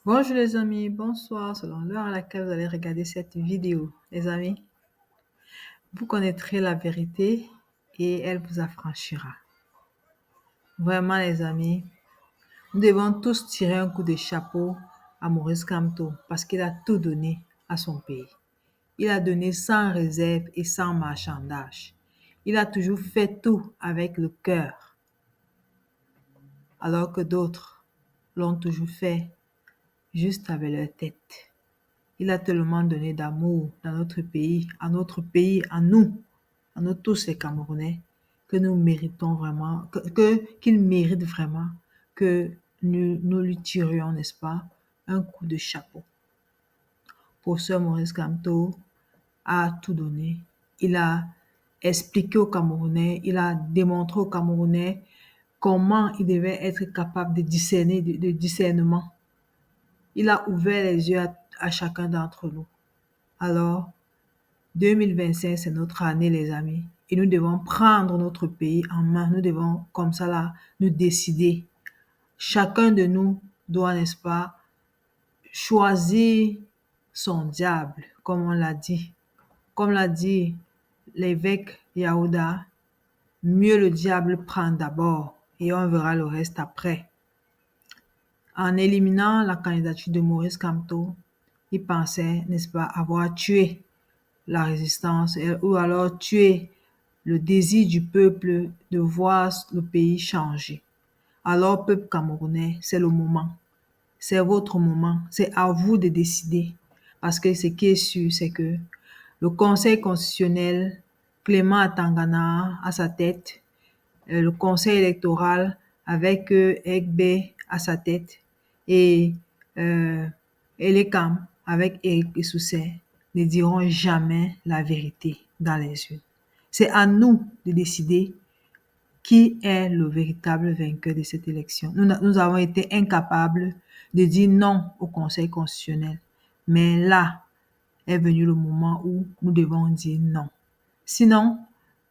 Bonjour les amis, bonsoir selon l'heure à laquelle vous allez regarder cette vidéo. Les amis, vous connaîtrez la vérité et elle vous affranchira. Vraiment les amis, nous devons tous tirer un coup de chapeau à Maurice Kamto parce qu'il a tout donné à son pays. Il a donné sans réserve et sans marchandage. Il a toujours fait tout avec le cœur, alors que d'autres l'ont toujours fait juste avec leur tête. Il a tellement donné d'amour dans notre pays, à à nous tous les Camerounais, que nous méritons vraiment, qu'il mérite vraiment que nous lui tirions, n'est-ce pas, un coup de chapeau. Professeur Maurice Kamto a tout donné. Il a expliqué aux Camerounais, il a démontré aux Camerounais comment il devait être capable de discerner, de discernement. Il a ouvert les yeux à chacun d'entre nous. Alors, 2025, c'est notre année, les amis. Et nous devons prendre notre pays en main. Nous devons, comme ça, là, nous décider. Chacun de nous doit, n'est-ce pas, choisir son diable, comme on l'a dit. Comme l'a dit l'évêque Yaouda, mieux le diable prend d'abord et on verra le reste après. En éliminant la candidature de Maurice Kamto, il pensait, n'est-ce pas, avoir tué la résistance ou alors tuer le désir du peuple de voir le pays changer. Alors, peuple camerounais, c'est le moment. C'est votre moment. C'est à vous de décider. Parce que ce qui est sûr, c'est que le Conseil constitutionnel, Clément Atangana à sa tête, le Conseil électoral avec Egbe à sa tête et Elekam avec Eric Essoussé ne diront jamais la vérité dans les yeux. C'est à nous de décider qui est le véritable vainqueur de cette élection. Nous avons été incapables de dire non au Conseil constitutionnel. Mais là est venu le moment où nous devons dire non. Sinon,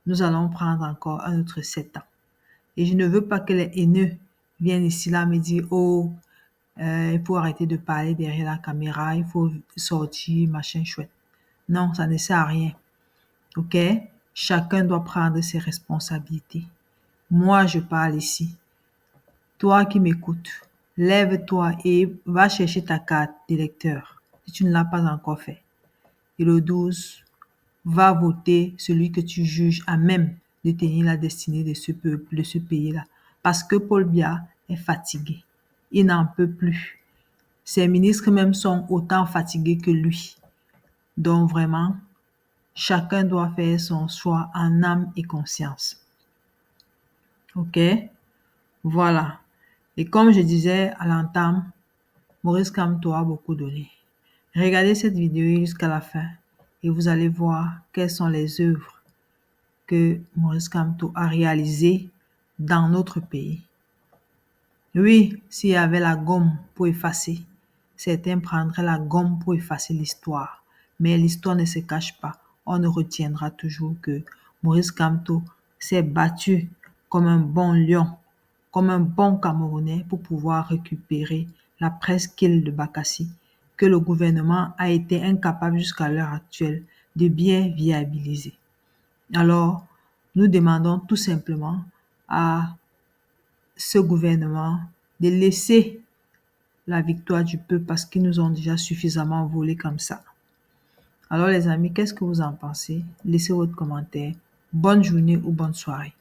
nous allons prendre encore un autre 7 ans. Et je ne veux pas que les haineux viennent ici là me dire « Oh, il faut arrêter de parler derrière la caméra, il faut sortir, machin chouette. » Non, ça ne sert à rien. OK? Chacun doit prendre ses responsabilités. Moi, je parle ici. Toi qui m'écoutes, lève-toi et va chercher ta carte d'électeur si tu ne l'as pas encore fait. Et le 12, va voter celui que tu juges à même de tenir la destinée de ce peuple, de ce pays-là. Parce que Paul Biya est fatigué. Il n'en peut plus. Ses ministres même sont autant fatigués que lui. Donc vraiment, chacun doit faire son choix en âme et conscience. OK? Voilà. Et comme je disais à l'entame, Maurice Kamto a beaucoup donné. Regardez cette vidéo jusqu'à la fin et vous allez voir quelles sont les œuvres que Maurice Kamto a réalisées dans notre pays. Oui, s'il y avait la gomme pour effacer, certains prendraient la gomme pour effacer l'histoire. Mais l'histoire ne se cache pas. On ne retiendra toujours que Maurice Kamto s'est battu comme un bon lion, comme un bon Camerounais pour pouvoir récupérer la presqu'île de Bakassi que le gouvernement a été incapable jusqu'à l'heure actuelle de bien viabiliser. Alors, nous demandons tout simplement à ce gouvernement de laisser la victoire du peuple parce qu'ils nous ont déjà suffisamment volé comme ça. Alors les amis, qu'est-ce que vous en pensez? Laissez votre commentaire. Bonne journée ou bonne soirée.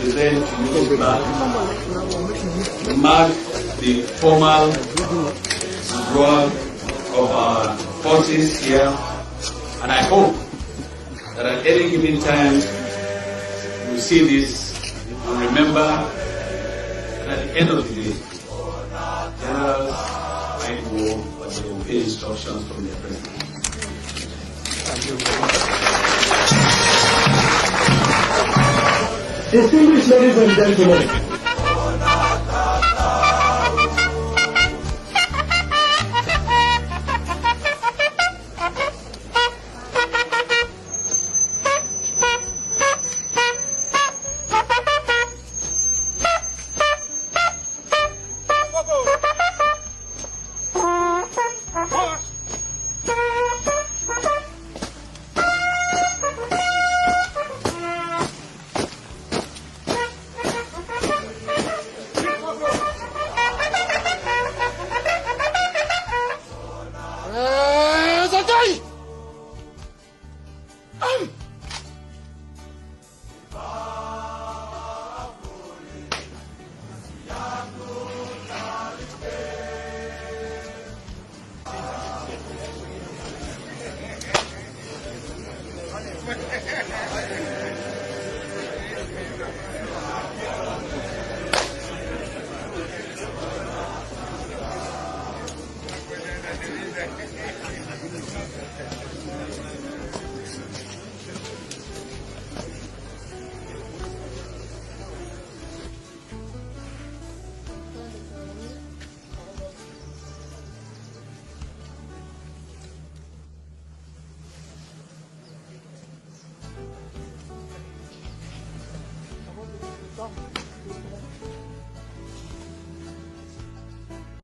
present to you this flag to mark the formal withdrawal of our forces here, and I hope that at any given time you see this and remember that at the end of the day, generals might war, but they will obey instructions from their president. Distinguished ladies and gentlemen,